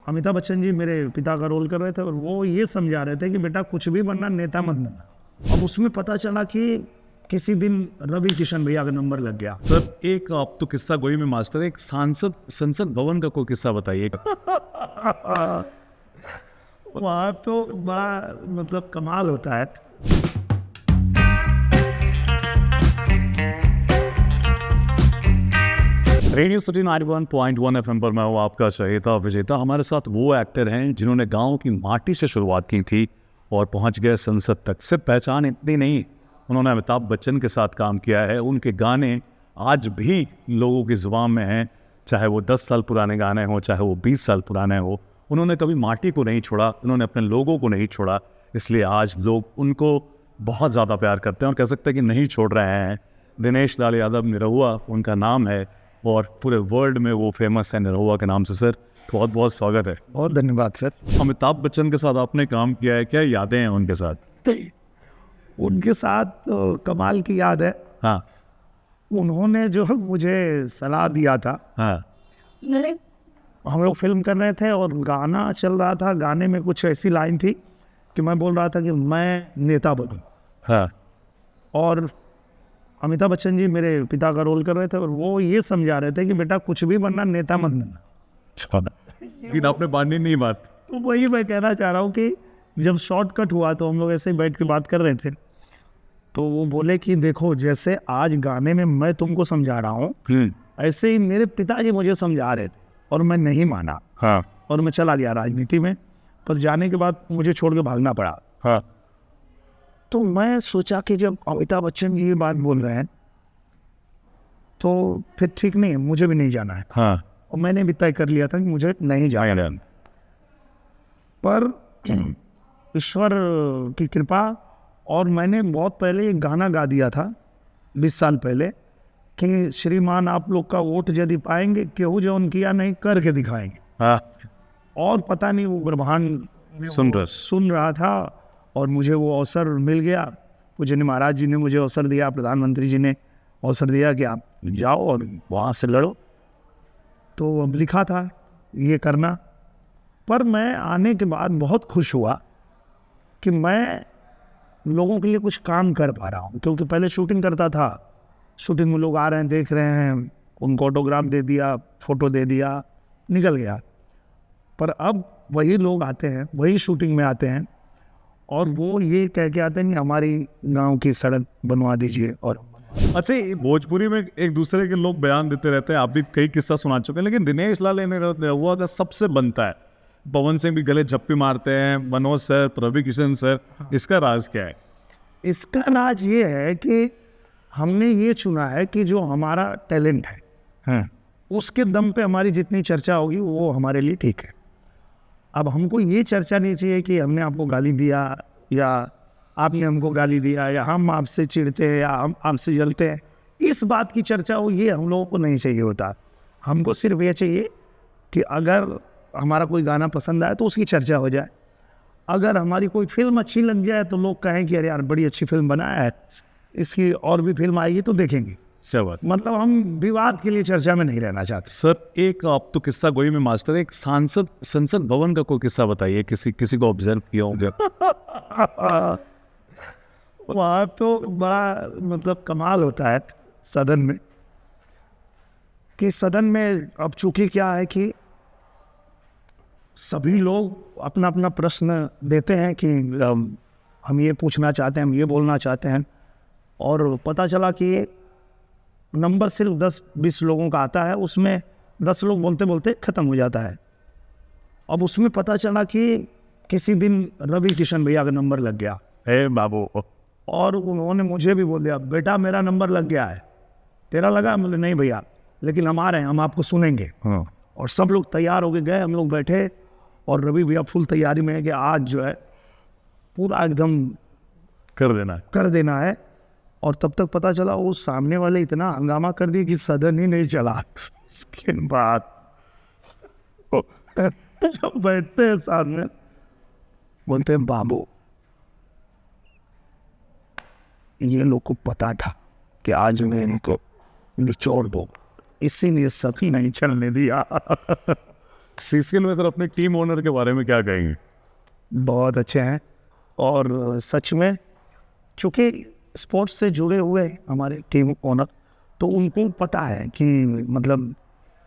अमिताभ बच्चन जी मेरे पिता का रोल कर रहे थे और वो ये समझा रहे थे कि बेटा कुछ भी बनना, नेता मत बनना। अब उसमें पता चला कि किसी दिन रवि किशन भैया का नंबर लग गया। सर एक आप तो किस्सा गोई में मास्टर, एक संसद भवन का कोई किस्सा बताइए। वहाँ तो बड़ा मतलब कमाल होता है। रेडियो सिटी 91.1 FM पर मैं हूँ आपका चहेता विजेता। हमारे साथ वो एक्टर हैं जिन्होंने गांव की माटी से शुरुआत की थी और पहुंच गए संसद तक। सिर्फ पहचान इतनी नहीं, उन्होंने अमिताभ बच्चन के साथ काम किया है। उनके गाने आज भी लोगों की जुबान में हैं, चाहे वो 10 साल पुराने गाने हों, चाहे वो 20 साल पुराने हो। उन्होंने कभी माटी को नहीं छोड़ा, उन्होंने अपने लोगों को नहीं छोड़ा, इसलिए आज लोग उनको बहुत ज़्यादा प्यार करते हैं और कह सकते हैं कि नहीं छोड़ रहे हैं। दिनेश लाल यादव निरहुआ उनका नाम है और पूरे वर्ल्ड में वो फेमस है निरहुआ के नाम से। सर बहुत बहुत स्वागत है। बहुत धन्यवाद सर। अमिताभ बच्चन के साथ आपने काम किया है, क्या यादें हैं उनके साथ? उनके साथ तो कमाल की याद है। हाँ उन्होंने जो मुझे सलाह दिया था, हाँ हम लोग फिल्म कर रहे थे और गाना चल रहा था। गाने में कुछ ऐसी लाइन थी कि मैं बोल रहा था कि मैं नेता बनूं, हाँ और अमिताभ बच्चन जी मेरे पिता का रोल कर रहे थे और वो ये समझा रहे थे कि बेटा कुछ भी बनना, नेता मत बनना। लेकिन आपने बांधी नहीं बात। तो वही मैं कहना चाह रहा हूँ कि जब शॉर्टकट हुआ तो हम लोग ऐसे ही बैठ के बात कर रहे थे, तो वो बोले कि देखो जैसे आज गाने में मैं तुमको समझा रहा हूँ, ऐसे ही मेरे पिताजी मुझे समझा रहे थे और मैं नहीं माना। हाँ और मैं चला गया राजनीति में, पर जाने के बाद मुझे छोड़ के भागना पड़ा। हाँ तो मैं सोचा कि जब अमिताभ बच्चन जी ये बात बोल रहे हैं तो फिर ठीक नहीं है, मुझे भी नहीं जाना है। हाँ और मैंने भी तय कर लिया था कि मुझे नहीं जाना है। पर ईश्वर की कृपा, और मैंने बहुत पहले एक गाना गा दिया था 20 साल पहले कि श्रीमान आप लोग का वोट यदि पाएंगे, केहू जौन किया नहीं करके दिखाएंगे। हाँ और पता नहीं वो ब्रह्मांड सुन रहा था और मुझे वो अवसर मिल गया। पूजनीय महाराज जी ने मुझे अवसर दिया, प्रधानमंत्री जी ने अवसर दिया कि आप जाओ और वहाँ से लड़ो। तो अब लिखा था ये करना। पर मैं आने के बाद बहुत खुश हुआ कि मैं लोगों के लिए कुछ काम कर पा रहा हूँ, क्योंकि पहले शूटिंग करता था, शूटिंग में लोग आ रहे हैं, देख रहे हैं, उनको ऑटोग्राफ दे दिया, फोटो दे दिया, निकल गया। पर अब वही लोग आते हैं, वही शूटिंग में आते हैं और वो ये कह के आते हैं कि हमारी गांव की सड़क बनवा दीजिए। और अच्छा, ये भोजपुरी में एक दूसरे के लोग बयान देते रहते हैं, आप भी कई किस्सा सुना चुके हैं, लेकिन दिनेश लाल निरहुआ का सबसे बनता है। पवन सिंह भी गले झप्पी मारते हैं, मनोज सर, रवि किशन सर, इसका राज क्या है? इसका राज ये है कि हमने ये चुना है कि जो हमारा टैलेंट है उसके दम पे हमारी जितनी चर्चा होगी वो हमारे लिए ठीक है। अब हमको ये चर्चा नहीं चाहिए कि हमने आपको गाली दिया या आपने हमको गाली दिया या हम आपसे चिढ़ते हैं या हम आपसे जलते हैं, इस बात की चर्चा हो ये हम लोगों को नहीं चाहिए होता। हमको सिर्फ ये चाहिए कि अगर हमारा कोई गाना पसंद आए तो उसकी चर्चा हो जाए, अगर हमारी कोई फिल्म अच्छी लग जाए तो लोग कहें कि अरे यार बड़ी अच्छी फिल्म बनाया है, इसकी और भी फिल्म आएगी तो देखेंगे। मतलब हम विवाद के लिए चर्चा में नहीं रहना चाहते। सर एक आप तो किस्सा गोई में मास्टर, एक संसद भवन का कोई किस्सा बताइए, किसी को ऑब्जर्व किया होगा। वहाँ तो बड़ा मतलब कमाल होता है सदन में, कि सदन में अब चूंकि क्या है कि सभी लोग अपना अपना प्रश्न देते हैं कि हम ये पूछना चाहते हैं, हम ये बोलना चाहते हैं, और पता चला कि नंबर सिर्फ 10-20 लोगों का आता है, उसमें 10 लोग बोलते बोलते ख़त्म हो जाता है। अब उसमें पता चला कि किसी दिन रवि किशन भैया का नंबर लग गया। हे बाबू, और उन्होंने मुझे भी बोल दिया बेटा मेरा नंबर लग गया है, तेरा लगा? बोले नहीं भैया, लेकिन हम आ रहे हैं, हम आपको सुनेंगे। और सब लोग तैयार होके गए, हम लोग बैठे और रवि भैया फुल तैयारी में है कि आज जो है पूरा एकदम कर देना है। और तब तक पता चला वो सामने वाले इतना हंगामा कर दिया कि सदन ही नहीं चला। उसके बाद जब बैठते हैं सामने, बोलते हैं बाबू ये लोग को पता था कि आज मैं इनको निचोड़ दो, इसीलिए सभी नहीं चलने दिया। सीसीएल में सर अपने टीम ओनर के बारे में क्या कहेंगे? बहुत अच्छे हैं और सच में चूँकि स्पोर्ट्स से जुड़े हुए हैं हमारे टीम ओनर, तो उनको पता है कि मतलब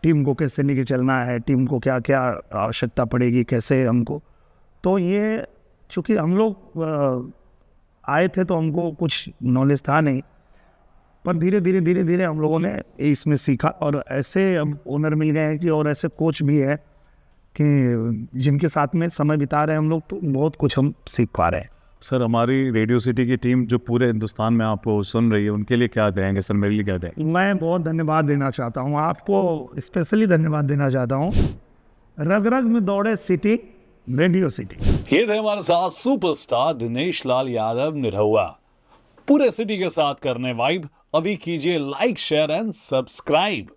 टीम को कैसे लेके चलना है, टीम को क्या क्या आवश्यकता पड़ेगी, कैसे हमको। तो ये चूँकि हम लोग आए थे तो हमको कुछ नॉलेज था नहीं, पर धीरे धीरे हम लोगों ने इसमें सीखा और ऐसे अब ओनर मिल गए हैं कि और ऐसे कोच भी हैं कि जिनके साथ में समय बिता रहे हैं हम लोग, तो बहुत कुछ हम सीख पा रहे हैं। सर हमारी रेडियो सिटी की टीम जो पूरे हिंदुस्तान में आपको सुन रही है, उनके लिए क्या कहेंगे सर? मेरे लिए क्या कहेंगे? मैं बहुत धन्यवाद देना चाहता हूँ, आपको स्पेशली धन्यवाद देना चाहता हूँ। रग रग में दौड़े सिटी, रेडियो सिटी। ये थे हमारे साथ सुपरस्टार दिनेश लाल यादव निरहुआ, पूरे सिटी के साथ करने वाइब। अभी कीजिए लाइक, शेयर एंड सब्सक्राइब।